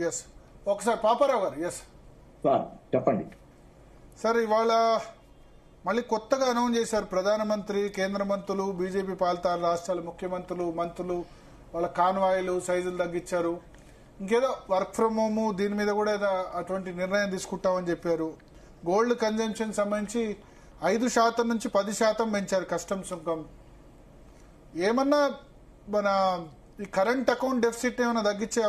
Yes ఒకసారి పాపారావు గారు. Yes sir చెప్పండి సార్. ఇవాళ మళ్ళీ కొత్తగా అనౌన్స్ చేశారు ప్రధానమంత్రి, కేంద్ర మంత్రులు, బీజేపీ పాలిత రాష్ట్రాల ముఖ్యమంత్రులు, మంత్రులు వాళ్ళ కాన్వాయిలు సైజులు తగ్గించారు. ఇంకేదో వర్క్ ఫ్రమ్ హోమ్ దీని మీద కూడా ఏదో అటువంటి నిర్ణయం తీసుకుంటామని చెప్పారు. గోల్డ్ కన్జంప్షన్ సంబంధించి 5% నుంచి 10% పెంచారు కస్టమ్స్ సుంకం. ఏమన్నా మన ఈ కరెంట్ అకౌంట్ డెఫిసిట్ ఏమైనా తగ్గించే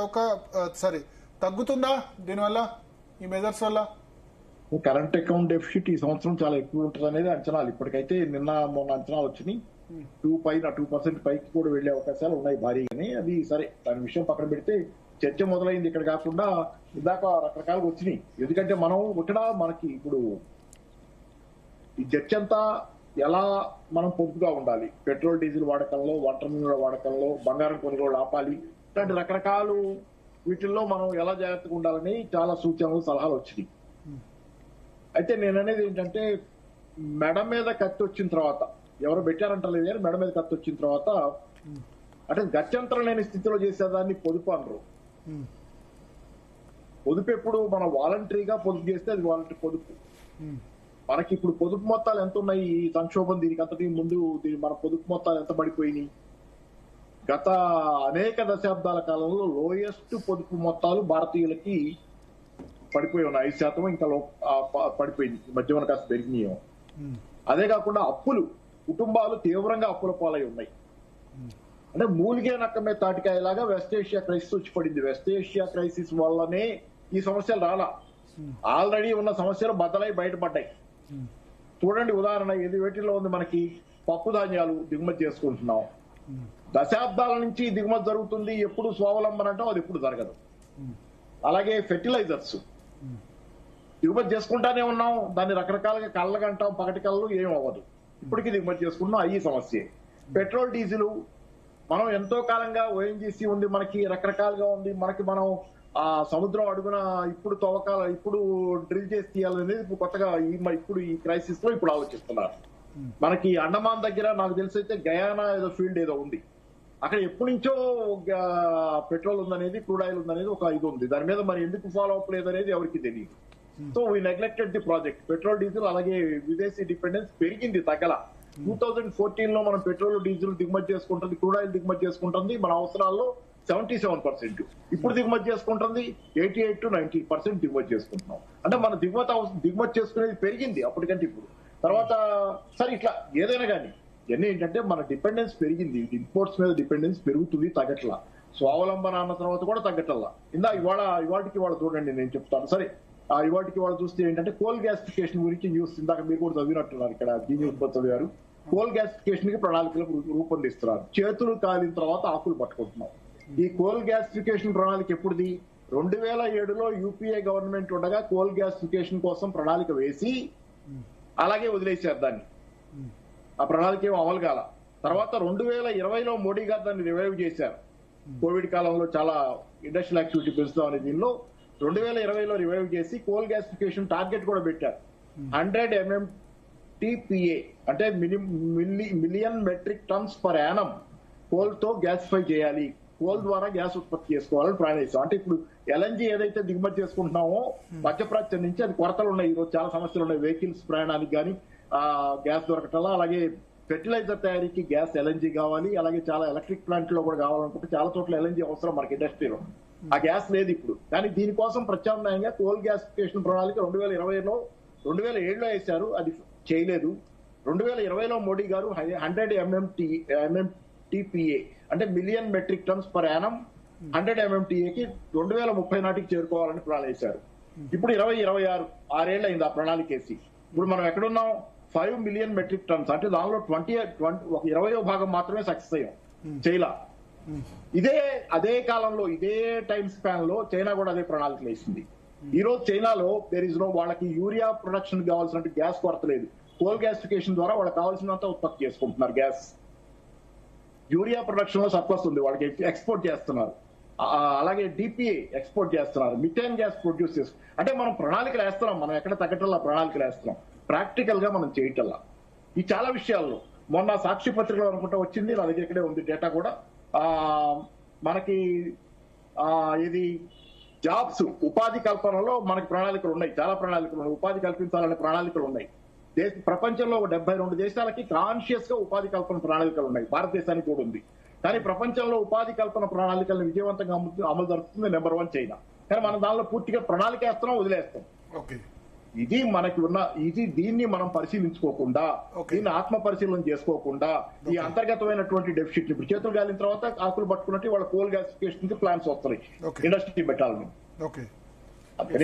తగ్గుతుందా దీనివల్ల, ఈ మెజర్స్ వల్ల? కరెంట్ అకౌంట్ డెఫిసిట్ ఈ సంవత్సరం చాలా ఎక్కువ ఉంటుంది అనేది అంచనాలు. ఇప్పటికైతే మొన్న అంచనాలు వచ్చినాయి 2% పైకి కూడా వెళ్లే అవకాశాలు ఉన్నాయి భారీగానే. అది సరే, దాని విషయం పక్కన పెడితే చర్చ మొదలైంది ఇక్కడ కాకుండా ఇందాక రకరకాలుగా వచ్చినాయి. ఎందుకంటే మనకి ఇప్పుడు ఈ చర్చ అంతా ఎలా మనం పొదుపుగా ఉండాలి, పెట్రోల్ డీజిల్ వాడకంలో, వంట నూనెల వాడకంలో, బంగారం కొనుగోలు ఆపాలి, ఇలాంటి రకరకాలు వీటిల్లో మనం ఎలా జాగ్రత్తగా ఉండాలని చాలా సూచనలు సలహాలు వచ్చినాయి. అయితే నేను అనేది ఏంటంటే, మెడ మీద కత్తి వచ్చిన తర్వాత, ఎవరు పెట్టారంటలేదు కానీ మెడ మీద కత్తి వచ్చిన తర్వాత అంటే గత్యంతరం లేని స్థితిలో చేసేదాన్ని పొదుపు అనరు. పొదుపు ఎప్పుడు మనం వాలంటరీగా పొదుపు చేస్తే అది వాలంటరీ పొదుపు. మనకి ఇప్పుడు పొదుపు మొత్తాలు ఎంత ఉన్నాయి, ఈ సంక్షోభం దీనికి అంతటి ముందు మన పొదుపు మొత్తాలు ఎంత పడిపోయినాయి? గత అనేక దశాబ్దాల కాలంలో లోయెస్ట్ పొదుపు మొత్తాలు భారతీయులకి పడిపోయి ఉన్నాయి. 5% ఇంకా పడిపోయింది, మధ్యమన కాస్త పెరిగినాయి. అదే కాకుండా అప్పులు, కుటుంబాలు తీవ్రంగా అప్పుల పాలై ఉన్నాయి. అంటే మూలిగే నక్క మీద తాటికాయలాగా వెస్ట్ ఏషియా క్రైసిస్ వచ్చి పడింది. వెస్ట్ ఏషియా క్రైసిస్ వల్లనే ఈ సమస్యలు రాలా, ఆల్రెడీ ఉన్న సమస్యలు బద్దలై బయటపడ్డాయి. చూడండి ఉదాహరణ ఏది వేటిలో ఉంది, మనకి పప్పు ధాన్యాలు దిగుమతి చేసుకుంటున్నాం. దశాబ్దాల నుంచి దిగుమతి జరుగుతుంది, ఎప్పుడు స్వావలంబన అంటాం, అది ఎప్పుడు జరగదు. అలాగే ఫెర్టిలైజర్స్ దిగుమతి చేసుకుంటానే ఉన్నాం, దాన్ని రకరకాలుగా కళ్ళగంటాం, పగటి కళ్ళు ఏం అవ్వదు, ఇప్పటికీ దిగుమతి చేసుకుంటున్నాం, అయ్యి సమస్యే. పెట్రోల్ డీజిల్ మనం ఎంతో కాలంగా ఓఎన్జీసీ ఉంది, మనకి రకరకాలుగా ఉంది, మనం ఆ సముద్రం అడుగున ఇప్పుడు డ్రిల్ చేసి తీయాలనేది కొత్తగా ఇప్పుడు ఈ క్రైసిస్ లో ఇప్పుడు ఆలోచిస్తున్నారు. మనకి అండమాన్ దగ్గర నాకు తెలిసి అయితే గయానా ఏదో ఫీల్డ్ ఏదో ఉంది, అక్కడ ఎప్పటి నుంచో పెట్రోల్ ఉందనేది, క్రూడ్ ఆయిల్ ఉందనేది ఒక ఇది ఉంది. దాని మీద మరి ఎందుకు ఫాలో అప్ లేదనేది ఎవరికి తెలియదు. So we neglected the project. Petrol diesel అలాగే విదేశీ డిపెండెన్స్ పెరిగింది, తగ్గల. 2014 లో మనం పెట్రోల్ డీజిల్ దిగుమతి చేసుకుంటుంది, క్రూడ్ ఆయిల్ దిగుమతి చేసుకుంటుంది మన అవసరాల్లో 77%. ఇప్పుడు దిగుమతి చేసుకుంటుంది 88 to 90% దిగుమతి చేసుకుంటున్నాం. అంటే మన దిగుమతి చేసుకునేది పెరిగింది అప్పటికంటే ఇప్పుడు. తర్వాత సరే ఇట్లా ఏదైనా కానీ ఇవన్నీ ఏంటంటే మన డిపెండెన్స్ పెరిగింది, ఇంపోర్ట్స్ మీద డిపెండెన్స్ పెరుగుతుంది, తగ్గట్లా. స్వావలంబన అన్న తర్వాత కూడా తగ్గట్లా. ఇవాటికి చూడండి నేను చెప్తాను. సరే ఇవాటికి చూస్తే ఏంటంటే కోల్ గ్యాసిఫికేషన్ గురించి న్యూస్ ఇందాక మీరు కూడా చదివినట్టున్నారు, ఇక్కడ జీనియస్ చదివారు. కోల్ గ్యాసిఫికేషన్ కి ప్రణాళికలు రూపొందిస్తున్నారు. చేతులు కాలిన తర్వాత ఆకులు పట్టుకుంటున్నాం. ఈ కోల్ గ్యాసిఫికేషన్ ప్రణాళిక ఎప్పుడుది? 2007లో యూపీఏ గవర్నమెంట్ ఉండగా కోల్ గ్యాసిఫికేషన్ కోసం ప్రణాళిక వేసి అలాగే వదిలేశారు దాన్ని. ఆ ప్రణాళిక ఏమో అమలు కాల. తర్వాత 2020లో మోడీ గారు దాన్ని రివైవ్ చేశారు. కోవిడ్ కాలంలో చాలా ఇండస్ట్రియల్ యాక్టివిటీ పెంచుతాం అనే దీనిలో 2020లో రివైవ్ చేసి కోల్ గ్యాసిఫికేషన్ టార్గెట్ కూడా పెట్టారు. 100 MMTPA అంటే million metric tons per annum coal తో గ్యాసిఫై చేయాలి, కోల్ ద్వారా గ్యాస్ ఉత్పత్తి చేసుకోవాలని ప్లాన్ చేస్తాం. అంటే ఇప్పుడు ఎల్ఎన్జీ ఏదైతే దిగుమతి చేసుకుంటున్నామో మధ్యప్రాచ్యం నుంచి అది కొరతలు ఉన్నాయి, ఈరోజు చాలా సమస్యలు ఉన్నాయి. వెహికల్స్ ప్రయాణానికి కానీ గ్యాస్ దొరకటం, అలాగే ఫెర్టిలైజర్ తయారీకి గ్యాస్ ఎల్ఎన్జీ కావాలి, అలాగే చాలా ఎలక్ట్రిక్ ప్లాంట్ లో కూడా కావాలనుకుంటే చాలా చోట్ల ఎల్ఎన్జీ అవసరం మనకి ఇండస్ట్రీలో. ఆ గ్యాస్ లేదు ఇప్పుడు. కానీ దీనికోసం ప్రత్యామ్నాయంగా కోల్ గ్యాసిఫికేషన్ ప్రణాళిక 2007లో వేశారు, అది చేయలేదు. 2020లో మోడీ గారు 100 MMTPA అంటే million metric tons per annum 100 MMTAకి 2030 నాటికి చేరుకోవాలని ప్లాన్ వేశారు. ఇప్పుడు 2026 6 అయింది ఆ ప్రణాళిక వేసి. ఇప్పుడు మనం ఎక్కడున్నాం? 5 మిలియన్ మెట్రిక్ టన్స్, అంటే దానిలో 20వ భాగం మాత్రమే సక్సెస్ అయ్యాం, చైనా. అదే కాలంలో ఇదే టైం స్పాన్ లో చైనా కూడా అదే ప్రణాళికలు వేసింది. ఈ రోజు చైనాలో వాళ్ళకి యూరియా ప్రొడక్షన్ కావాల్సిన గ్యాస్ కొరత లేదు. కోల్ గ్యాసిఫికేషన్ ద్వారా వాళ్ళకి కావాల్సినంత ఉత్పత్తి చేసుకుంటున్నారు గ్యాస్. యూరియా ప్రొడక్షన్ లో సర్ప్లస్ ఉంది, వాళ్ళకి ఎక్స్పోర్ట్ చేస్తున్నారు. అలాగే డిపిఏ ఎక్స్పోర్ట్ చేస్తున్నారు, మిథేన్ గ్యాస్ ప్రొడ్యూస్ చేస్తున్నారు. అంటే మనం ప్రణాళికలు వేస్తున్నాం, మనం ఎక్కడ తగ్గటల్లా ప్రణాళికలు వేస్తున్నాం, ప్రాక్టికల్ గా మనం చేయటల్లా. ఈ చాలా విషయాల్లో మొన్న సాక్షి పత్రికలో అనుకుంటా వచ్చింది, నా దగ్గర ఇక్కడే ఉంది డేటా కూడా. మనకి ఇది జాబ్స్, ఉపాధి కల్పనలో మనకి ప్రణాళికలు ఉన్నాయి, చాలా ప్రణాళికలు ఉన్నాయి. ఉపాధి కల్పించాలనే ప్రణాళికలు ఉన్నాయి. ప్రపంచంలో 72 దేశాలకి కాన్షియస్ గా ఉపాధి కల్పన ప్రణాళికలు ఉన్నాయి. భారతదేశానికి కూడా ఉంది. కానీ ప్రపంచంలో ఉపాధి కల్పన ప్రణాళికలను విజయవంతంగా అమలు జరుపుతుంది నెంబర్ 1 చైనా. కానీ మనం దానిలో పూర్తిగా ప్రణాళిక వేస్తున్నాం, వదిలేస్తాం. ఇది మనకి ఉన్న దీన్ని మనం పరిశీలించుకోకుండా, దీన్ని ఆత్మ పరిశీలన చేసుకోకుండా, ఈ అంతర్గతమైనటువంటి డెఫిసిట్ ఇప్పుడు చేతులు గాలిన తర్వాత ఆకులు పట్టుకున్నట్టు వాళ్ళ కోల్ గ్యాసిఫికేషన్ కి ప్లాన్స్ వస్తున్నాయి ఇండస్ట్రీ పెట్టాలని.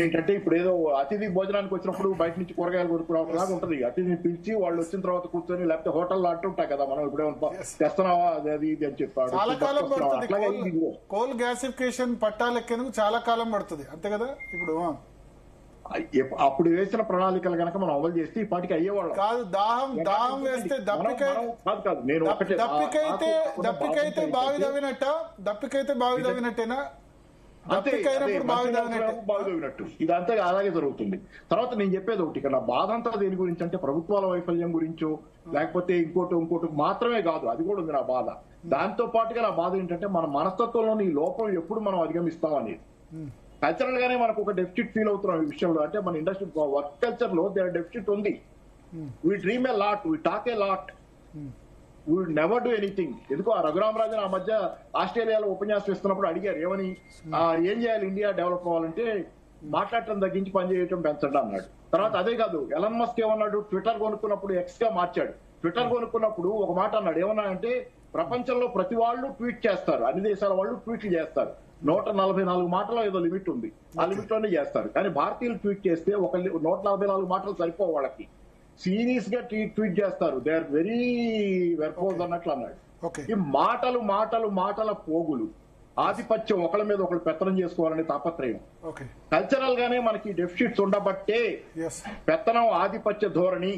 ఏంటంటే ఇప్పుడు ఏదో అతిథి భోజనానికి వచ్చినప్పుడు బయట నుంచి కూరగాయలు కొనుక్కురావడం లాగా ఉంటది. అతిథిని పిలిచి వాళ్ళు వచ్చిన తర్వాత కూర్చొని, లేకపోతే హోటల్లో అంటుంటాయి కదా మనం ఇప్పుడే తెస్తున్నావా అది ఇది అని చెప్పాడు. చాలా కాలం పడుతుంది. కోల్ గ్యాసిఫికేషన్ పట్టాలెక్కేందుకు చాలా కాలం పడుతుంది అంతే కదా. ఇప్పుడు అప్పుడు వేసిన ప్రణాళికలు కనుక మనం అమలు చేస్తే ఈ పాటికి అయ్యేవాళ్ళం కాదు. దాహం వేస్తే దప్పికైతే బావి తవ్వినట్టేనా? బాగున్నట్టు ఇదంతా అలాగే జరుగుతుంది. తర్వాత నేను చెప్పేది ఒకటి, ఇక్కడ బాధ అంతా దేని గురించి అంటే ప్రభుత్వాల వైఫల్యం గురించో లేకపోతే ఇంకోటి మాత్రమే కాదు, అది కూడా ఉంది నా బాధ. దాంతో పాటుగా నా బాధ ఏంటంటే మన మనస్తత్వంలోని ఈ లోపం ఎప్పుడు మనం అధిగమిస్తాం అనేది. కల్చరల్ గానే మనకు ఒక డెఫిసిట్ ఫీల్ అవుతున్నాం ఈ విషయంలో. అంటే మన ఇండస్ట్రీ వర్క్ కల్చర్ లో దేర్ డెఫిసిట్ ఉంది. We dream a lot, we talk a lot, we never do anything. ఎందుకో ఆ రఘురామరాజన్ ఆ మధ్య ఆస్ట్రేలియాలో ఉపన్యాసం ఇస్తున్నప్పుడు అడిగారు, ఏమని ఏం చేయాలి ఇండియా డెవలప్ అవ్వాలంటే మాట్లాడటం తగ్గించి పనిచేయటం పెంచండి అన్నాడు. తర్వాత అదే కాదు, ఎలన్ మస్క్ ఏమన్నాడు, ట్విట్టర్ కొనుక్కున్నప్పుడు ఎక్స్ గా మార్చాడు. ట్విట్టర్ కొనుక్కున్నప్పుడు ఒక మాట అన్నాడు, ఏమన్నా అంటే ప్రపంచంలో ప్రతి వాళ్ళు ట్వీట్ చేస్తారు, అన్ని దేశాల వాళ్ళు ట్వీట్లు చేస్తారు. 144 మాటలో ఏదో లిమిట్ ఉంది, ఆ లిమిట్ లోనే చేస్తారు. కానీ భారతీయులు ట్వీట్ చేస్తే 144 మాటలు సరిపోవు వాళ్ళకి, సీరియస్ గా ట్వీట్ చేస్తారు. దే ఆర్ వెరీ వెర్పోజ్ అన్నట్లు అన్నాడు. ఈ మాటల పోగులు, ఆధిపత్యం, ఒకళ్ళ మీద ఒకళ్ళు పెత్తనం చేసుకోవాలనే తాపత్రయం, కల్చరల్ గానే మనకి డెఫిసిట్స్ ఉండబట్టే పెత్తనం, ఆధిపత్య ధోరణి,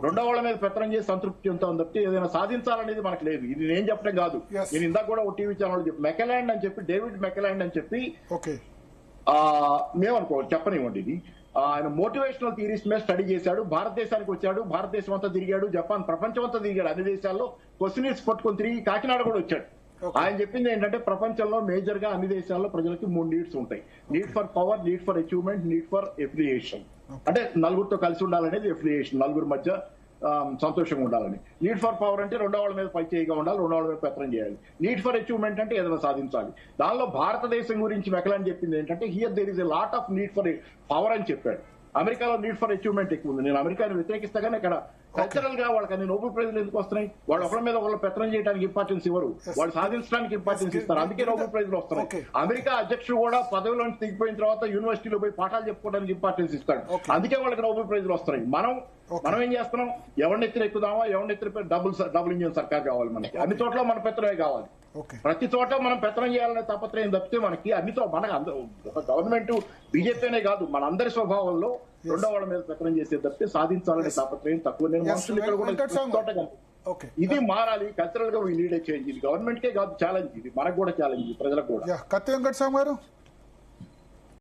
రెండో వాళ్ళ మీద పెత్తనం చేసి సంతృప్తి చెందుతాం తప్పితే ఏదైనా సాధించాలనేది మనకు లేదు. ఇది నేను చెప్పడం కాదు, నేను ఇందాక కూడా ఒక టీవీ ఛానల్ చెప్పి మెకలాండ్ అని చెప్పి, డేవిడ్ మెకలాండ్ అని చెప్పి మేమనుకో చెప్పనివ్వండి, ఇది ఆయన మోటివేషనల్ థియరీస్ మీద స్టడీ చేశాడు. భారతదేశానికి వచ్చాడు, భారతదేశం అంతా తిరిగాడు, జపాన్, ప్రపంచం అంతా తిరిగాడు, అన్ని దేశాల్లో క్వశ్చనీర్స్ పట్టుకొని తిరిగి కాకినాడ కూడా వచ్చాడు. ఆయన చెప్పింది ఏంటంటే ప్రపంచంలో మేజర్ గా అన్ని దేశాల్లో ప్రజలకి 3 నీడ్స్ ఉంటాయి. Need for power, need for achievement, need for affiliation. అంటే నలుగురితో కలిసి ఉండాలనేది ఎఫిలియేషన్, నలుగురి మధ్య సంతోషంగా ఉండాలని. నీడ్ ఫర్ పవర్ అంటే రెండో వాళ్ళ మీద పై చేయగా ఉండాలి, రెండో వాళ్ళ మీద పెత్తనం చేయాలి. నీడ్ ఫర్ అచీవ్మెంట్ అంటే ఏదైనా సాధించాలి. దానిలో భారతదేశం గురించి మెకలాన్ చెప్పింది ఏంటంటే here there is a lot of need for power అని చెప్పాడు. అమెరికాలో నీడ్ ఫర్ అచీవ్మెంట్ ఎక్కువ ఉంది. నేను అమెరికాని వ్యతిరేకిస్తా కానీ ఇక్కడ కల్చరల్ గా వాళ్ళకి అన్ని నోబెల్ ప్రైజ్లు ఎందుకు వస్తున్నాయి? వాళ్ళు ఒకరి మీద ఒకళ్ళు పెత్తనం చేయడానికి ఇంపార్టెన్స్ ఇవ్వరు, వాళ్ళు సాధించడానికి ఇంపార్టెన్స్ ఇస్తారు, అందుకే నోబెల్ ప్రైజ్లు వస్తున్నాయి. అమెరికా అధ్యక్షుడు కూడా పదవిలో నుంచి దిగిపోయిన తర్వాత యూనివర్సిటీలో పోయి పాఠాలు చెప్పుకోవడానికి ఇంపార్టెన్స్ ఇస్తాడు, అందుకే వాళ్ళకి నోబెల్ ప్రైజ్లు వస్తున్నాయి. మనం ఏం చేస్తున్నాం, ఎవరిని ఎత్తున ఎక్కుదామా, ఎవరిని ఎత్తున డబుల్ ఇంజిన్ సర్కార్ కావాలి మనకి, అన్ని చోట్ల మన పెత్తనమే కావాలి, ప్రతి చోట మనం పెత్తనం చేయాలనే తాపత్రయం తప్పితే మనకి అన్నితో మనకు గవర్నమెంట్ బీజేపీనే కాదు మన అందరి స్వభావంలో రెండో వాళ్ళ మీద పెత్తనం చేసే తప్పితే సాధించాలనే తాపత్రయం తక్కువ. నేను మనుషులు ఇక్కడ కూడా ఇది మారాలి, కల్చరల్ గా వీ నీడ్ ఏ చేంజ్. ఇది గవర్నమెంట్ కే కాదు ఛాలెంజ్, ఇది మనకు కూడా ఛాలెంజ్, ప్రజలకు కూడా. కత్తి వెంకట స్వామి గారు.